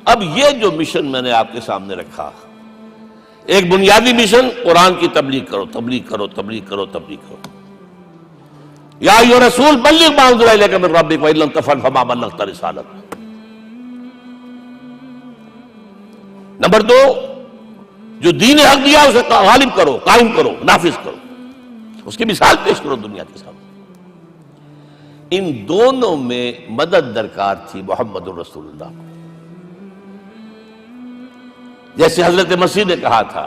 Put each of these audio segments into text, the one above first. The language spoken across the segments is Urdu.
اب یہ جو مشن میں نے آپ کے سامنے رکھا، ایک بنیادی مشن قرآن کی تبلیغ کرو، تبلیغ کرو، تبلیغ کرو، تبلیغ کرو۔ یا ایھا الرسول بلغ ما انزل الیک من ربک وان لم تفعل فما بلغت رسالتہ۔ نمبر 2، جو دین حق دیا اسے غالب کرو، قائم کرو، نافذ کرو، اس کی مثال پیش کرو دنیا کے سامنے۔ ان دونوں میں مدد درکار تھی محمد الرسول اللہ کو۔ جیسے حضرت مسیح نے کہا تھا،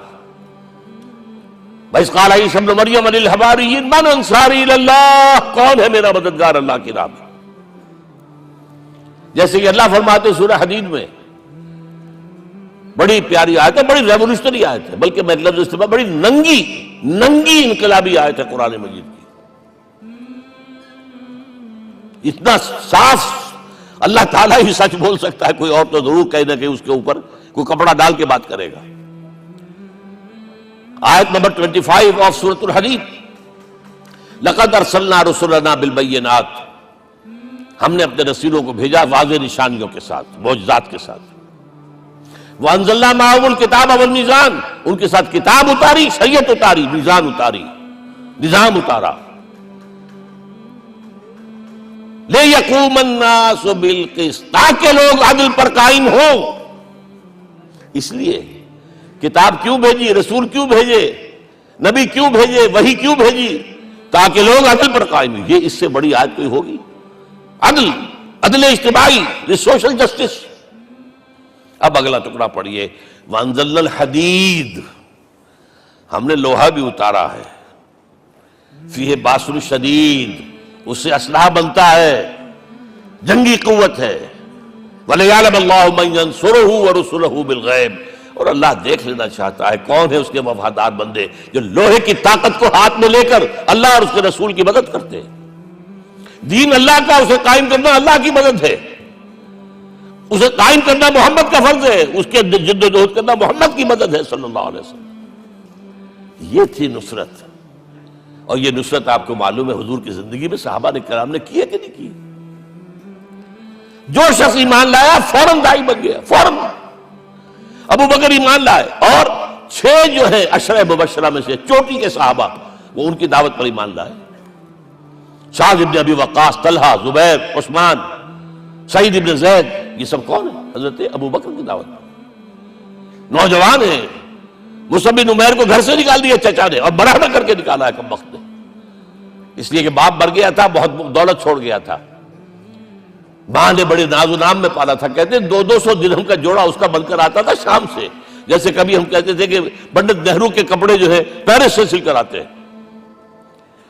وَإِذْ قَالَ عِیسیٰ ابْنُ مَرْیَمَ لِلْحَوَارِیِّینَ مَنْ أَنصَارِی إِلَى اللَّہِ، کون ہے میرا مددگار اللہ کی راہ میں؟ جیسے کہ اللہ فرماتے ہیں سورہ حدید میں، بڑی پیاری آیت ہے، بڑی ریولوشنری آیت ہے، بلکہ میں لفظ استعمال، بڑی ننگی انقلابی آیت ہے قرآن مجید کی۔ اتنا صاف اللہ تعالیٰ ہی سچ بول سکتا ہے، کوئی اور تو ضرور کہیں نہ کہیں اس کے اوپر کوئی کپڑا ڈال کے بات کرے گا۔ آیت نمبر 25 آف سورۃ الحدید، لقد ارسلنا رسلنا بالبینات، ہم نے اپنے رسولوں کو بھیجا واضح نشانیوں کے ساتھ، معجزات کے ساتھ۔ وانزلنا معهم الکتاب والمیزان، ان کے ساتھ کتاب اتاری، شریعت اتاری، میزان اتاری، نظام اتارا۔ لِيَقُومَ النَّاسُ بِالْقِسْطِ، تاکہ لوگ عدل پر قائم ہوں۔ اس لیے کتاب کیوں بھیجی، رسول کیوں بھیجے، نبی کیوں بھیجے، وحی کیوں بھیجی؟ تاکہ لوگ عدل پر قائم ہوں۔ یہ اس سے بڑی آیت کوئی ہوگی؟ عدل اجتماعی، سوشل جسٹس۔ اب اگلا ٹکڑا پڑھیے، وَأَنزَلْنَا الْحَدِيدَ، ہم نے لوہا بھی اتارا ہے، فِيهِ بَأْسٌ شَدِيدٌ، اس سے اسلحہ بنتا ہے، جنگی قوت ہے۔ وَلِيَعْلَمَ اللَّهُ مَن يَنصُرُهُ وَرُسُلَهُ بِالْغَیبِ، اور اللہ دیکھ لینا چاہتا ہے کون ہے اس کے وفادار بندے جو لوہے کی طاقت کو ہاتھ میں لے کر اللہ اور اس کے رسول کی مدد کرتے ہیں۔ دین اللہ کا، اسے قائم کرنا اللہ کی مدد ہے، اسے قائم کرنا محمد کا فرض ہے، اس کے جد و جہد کرنا محمد کی مدد ہے صلی اللہ علیہ وسلم۔ یہ تھی نصرت، اور یہ نصرت آپ کو معلوم ہے حضور کی زندگی میں صحابہ کرام نے کی ہے کہ نہیں کی؟ جو شخص ایمان لایا فوراً داعی بن گیا، فوراً۔ ابو بکر ایمان لائے، اور 6 جو ہے عشرہ مبشرہ میں سے چوٹی کے صحابہ، وہ ان کی دعوت پر ایمان لائے۔ سعد ابن ابی وقاص، طلحہ، زبیر، عثمان، سعید ابن زید، یہ سب کون ہیں؟ حضرت ابو بکر کی دعوت پر نوجوان ہیں۔ مصعب بن عمیر کو گھر سے نکال دیا چچا نے، اور برا نہ کر کے نکالا ہے کم وقت نے، اس لیے کہ باپ مر گیا تھا، بہت دولت چھوڑ گیا تھا، ماں نے بڑے ناز و نام میں پالا تھا۔ کہتے ہیں 200 درہم کا جوڑا اس کا بن کر آتا تھا شام سے، جیسے کبھی ہم کہتے تھے کہ پنڈت نہرو کے کپڑے جو ہے پیرس سے سل کر آتے ہیں،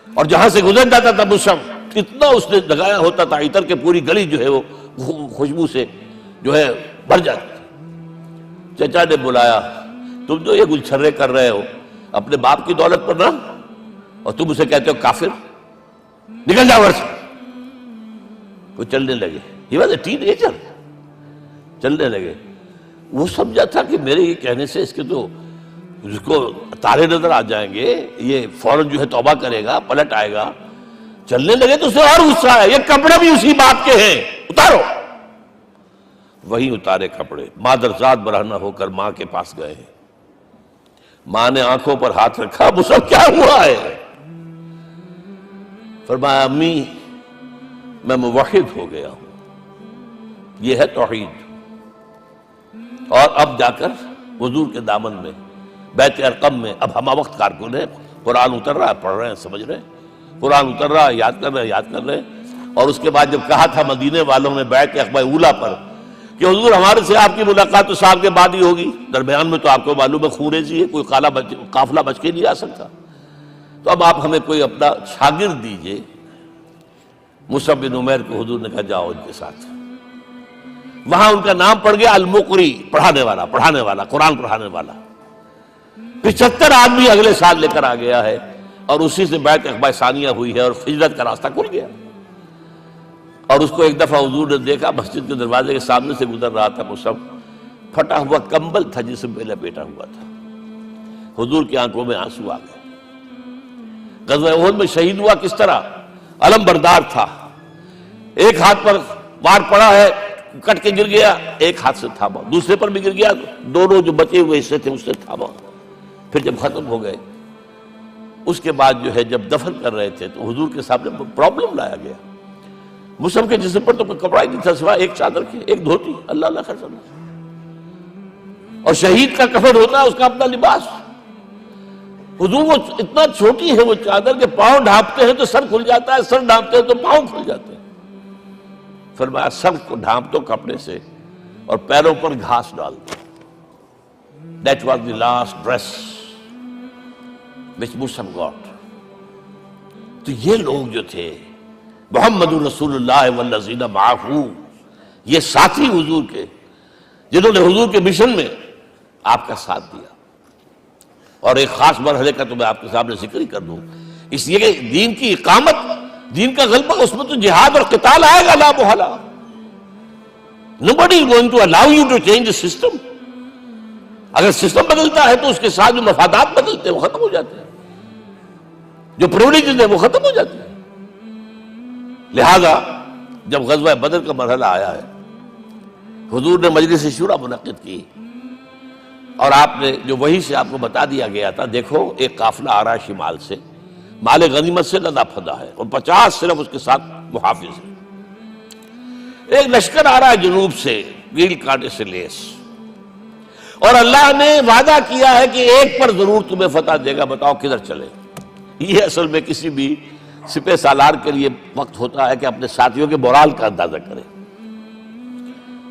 اور جہاں سے گزر جاتا تھا مصعب، اتنا اس نے لگایا ہوتا تھا عطر کے پوری گلی جو ہے وہ خوشبو سے جو ہے بھر جاتی تھی۔ چچا نے بلایا، تم جو یہ گلچھرے کر رہے ہو اپنے باپ کی دولت پر نہ، اور تم اسے کہتے ہو کافر، نکل جاؤ گھر سے۔ وہ چلنے لگے، he was a ten ager, چلنے لگے۔ وہ سمجھا تھا کہ میرے یہ کہنے سے اس کے تو اس کو تارے نظر آ جائیں گے، یہ فوراً جو ہے توبہ کرے گا، پلٹ آئے گا۔ چلنے لگے تو اسے اور غصہ آیا، یہ کپڑے بھی اسی باپ کے ہیں، اتارو۔ وہی اتارے کپڑے، مادرزاد برہنہ ہو کر ماں کے پاس گئے ہیں۔ ماں نے آنکھوں پر ہاتھ رکھا، مصعب کیا ہوا ہے؟ فرمایا امی میں موحد ہو گیا ہوں، یہ ہے توحید۔ اور اب جا کر حضور کے دامن میں بیت ارقم میں اب ہمہ وقت کارکن ہے، قرآن اتر رہا ہے، پڑھ رہے ہیں، سمجھ رہے ہیں، قرآن اتر رہا ہے، یاد کر رہے ہیں۔ اور اس کے بعد جب کہا تھا مدینے والوں نے بیعت عقبہ اولیٰ پر کہ حضور ہمارے سے آپ کی ملاقات تو سال کے بعد ہی ہوگی، درمیان میں تو آپ کو معلوم ہے خون ریزی ہے، کوئی قافلہ بچ کے نہیں آ سکتا، تو اب آپ ہمیں کوئی اپنا شاگرد دیجئے۔ مصعب بن عمیر کو حضور نے کہا جاؤ ان کے ساتھ۔ وہاں ان کا نام پڑ گیا المقری، پڑھانے والا، قرآن پڑھانے والا۔ 75 آدمی اگلے سال لے کر آ گیا ہے، اور اسی سے بیعت عقبہ ثانیہ ہوئی ہے، اور ہجرت کا راستہ کھل گیا۔ اور اس کو ایک دفعہ حضور نے دیکھا، مسجد کے دروازے کے سامنے سے گزر رہا تھا مصعب، پھٹا ہوا کمبل تھا جسم پہ لپیٹا ہوا تھا۔ حضور کی آنکھوں میں آنسو آ گئے۔ غزوہ احد میں شہید ہوا کس طرح؟ علم بردار تھا، ایک ہاتھ پر وار پڑا ہے، کٹ کے گر گیا، ایک ہاتھ سے تھاما، دوسرے پر بھی گر گیا، دونوں جو بچے ہوئے حصے تھے اس سے تھاما۔ پھر جب ختم ہو گئے، اس کے بعد جو ہے جب دفن کر رہے تھے تو حضور کے سامنے پرابلم لایا گیا۔ مصعب کے جسم پر تو کوئی کپڑا ہی نہیں تھا سوائے ایک چادر کے، ایک دھوتی، اللہ اللہ خیر صلی اللہ۔ اور شہید کا کفن ہوتا ہے اس کا اپنا لباس۔ حضور وہ اتنا چھوٹی ہے وہ چادر کہ پاؤں ڈھانپتے ہیں تو سر کھل جاتا ہے، سر ڈھانپتے ہیں تو پاؤں کھل جاتے ہیں۔ فرمایا سر کو ڈھانپ دو کپڑے سے اور پیروں پر گھاس ڈال دو۔ That was the last dress which Musab got۔ تو یہ لوگ جو تھے محمد رسول اللہ والذین معہ، یہ ساتھی حضور کے جنہوں نے حضور کے مشن میں آپ کا ساتھ دیا۔ اور ایک خاص مرحلے کا تو میں آپ کے سامنے ذکر ہی کر دوں، اس لیے کہ دین کی اقامت، دین کا غلبہ، اس میں تو جہاد اور قتال آئے گا لا محالہ۔ Nobody is going to allow you to change the system۔ اگر سسٹم بدلتا ہے تو اس کے ساتھ جو مفادات بدلتے ہیں وہ ختم ہو جاتے ہیں، جو پریولیجز ہیں وہ ختم ہو جاتے ہیں۔ لہذا جب غزوہ بدر کا مرحلہ آیا ہے، حضور نے مجلس شورا منعقد کی، اور آپ نے جو وحی سے آپ کو بتا دیا گیا تھا، دیکھو ایک قافلہ آ رہا ہے شمال سے، مال غنیمت سے لدا پھدا ہے، اور 50 صرف اس کے ساتھ محافظ ہیں۔ ایک لشکر آ رہا ہے جنوب سے، گیل کانٹے سے لیس، اور اللہ نے وعدہ کیا ہے کہ ایک پر ضرور تمہیں فتح دے گا، بتاؤ کدھر چلے۔ یہ اصل میں کسی بھی سپہ سالار کے لیے وقت ہوتا ہے کہ اپنے ساتھیوں کے مورال کا اندازہ کرے۔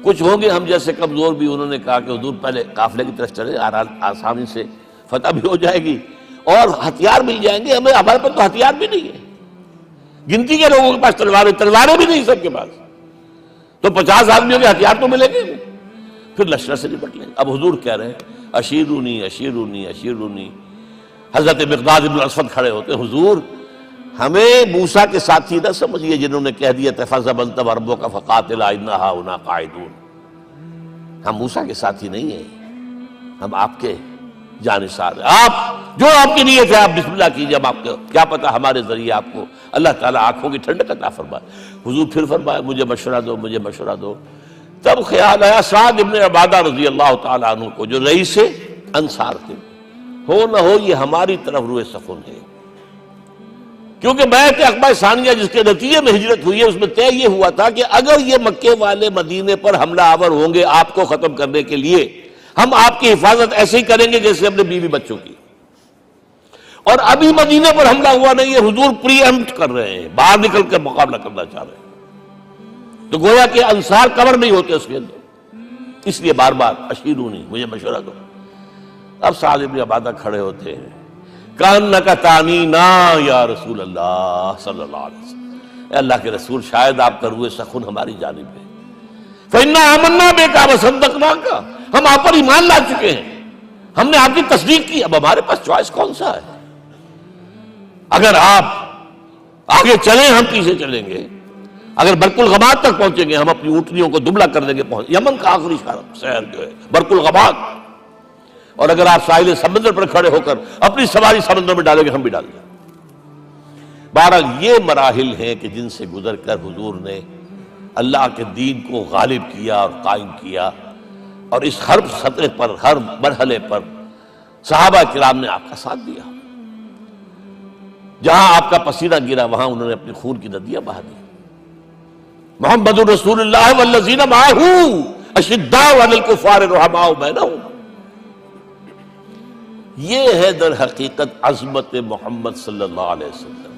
کچھ ہوں گے ہم جیسے کمزور بھی، انہوں نے کہا کہ حضور پہلے قافلے کی طرف چلے، آسانی سے فتح بھی ہو جائے گی اور ہتھیار مل جائیں گے ہمیں، ہمارے پاس تو ہتھیار بھی نہیں ہے، گنتی کے لوگوں کے پاس تلواریں بھی نہیں سب کے پاس، تو 50 آدمیوں کے ہتھیار تو ملیں گے، پھر لشکر سے نپٹ لیں۔ اب حضور کہہ رہے ہیں اشیرونی اشیرونی اشیرونی۔ حضرت مقداد بن الاسود کھڑے ہوتے ہیں، حضور ہمیں موسیٰ کے ساتھی نہ سمجھیے جنہوں نے کہہ دیا فَاذْهَبْ أَنْتَ وَرَبُّكَ فَقَاتِلَا إِنَّا هَاهُنَا قَاعِدُونَ۔ ہم موسیٰ کے ساتھی نہیں ہیں، ہم آپ کے جانثار ہیں، آپ جو آپ کی نیت ہے آپ بسم اللہ کیجئے، ہم آپ کو کیا پتہ ہمارے ذریعے آپ کو اللہ تعالیٰ آنکھوں کی ٹھنڈک عطا فرمائے۔ حضور پھر فرمایا مجھے مشورہ دو، مجھے مشورہ دو۔ تب خیال آیا سعد ابن عبادہ رضی اللہ تعالیٰ عنہ کو، جو رئیس انصار تھے، ہو نہ ہو یہ ہماری طرف روئے سخن ہے، کیونکہ بیعت عقبہ ثانیہ جس کے نتیجے میں ہجرت ہوئی ہے اس میں طے یہ ہوا تھا کہ اگر یہ مکے والے مدینے پر حملہ آور ہوں گے آپ کو ختم کرنے کے لیے، ہم آپ کی حفاظت ایسے ہی کریں گے جیسے اپنے بیوی بچوں کی۔ اور ابھی مدینے پر حملہ ہوا نہیں ہے، حضور پری ایمپٹ کر رہے ہیں، باہر نکل کر مقابلہ کرنا چاہ رہے ہیں، تو گویا کہ انصار کور نہیں ہوتے اس کے اندر، اس لیے بار بار اشیرونی، مجھے مشورہ دو۔ اب سعد بن عبادہ کھڑے ہوتے ہیں، کأنک تعنینا یا رسول اللہ صلی اللہ علیہ وسلم، اے اللہ کے رسول شاید آپ کا روئے سخن ہماری جانب ہے، فإنا آمنا بک وصدقناک، ہم آپ پر ایمان لا چکے ہیں، ہم نے آپ کی تصدیق کی، اب ہمارے پاس چوائس کون سا ہے؟ اگر آپ آگے چلیں ہم پیچھے چلیں گے، اگر برق الغماد تک پہنچیں گے ہم اپنی اونٹنیوں کو دبلا کر دیں گے، یمن کا آخری شہر جو ہے برق الغماد، اور اگر آپ ساحل سمندر پر کھڑے ہو کر اپنی سواری سمندر میں ڈالیں گے ہم بھی ڈال دیں۔ بہرحال یہ مراحل ہیں کہ جن سے گزر کر حضور نے اللہ کے دین کو غالب کیا اور قائم کیا، اور اس ہر سطح پر، ہر مرحلے پر صحابہ کرام نے آپ کا ساتھ دیا، جہاں آپ کا پسینہ گرا وہاں انہوں نے اپنی خون کی ندیاں بہا دی۔ محمد رسول اللہ والذین معہ اشداء علی الکفار رحماء بینہم، یہ ہے در حقیقت عظمت محمد صلی اللہ علیہ وسلم۔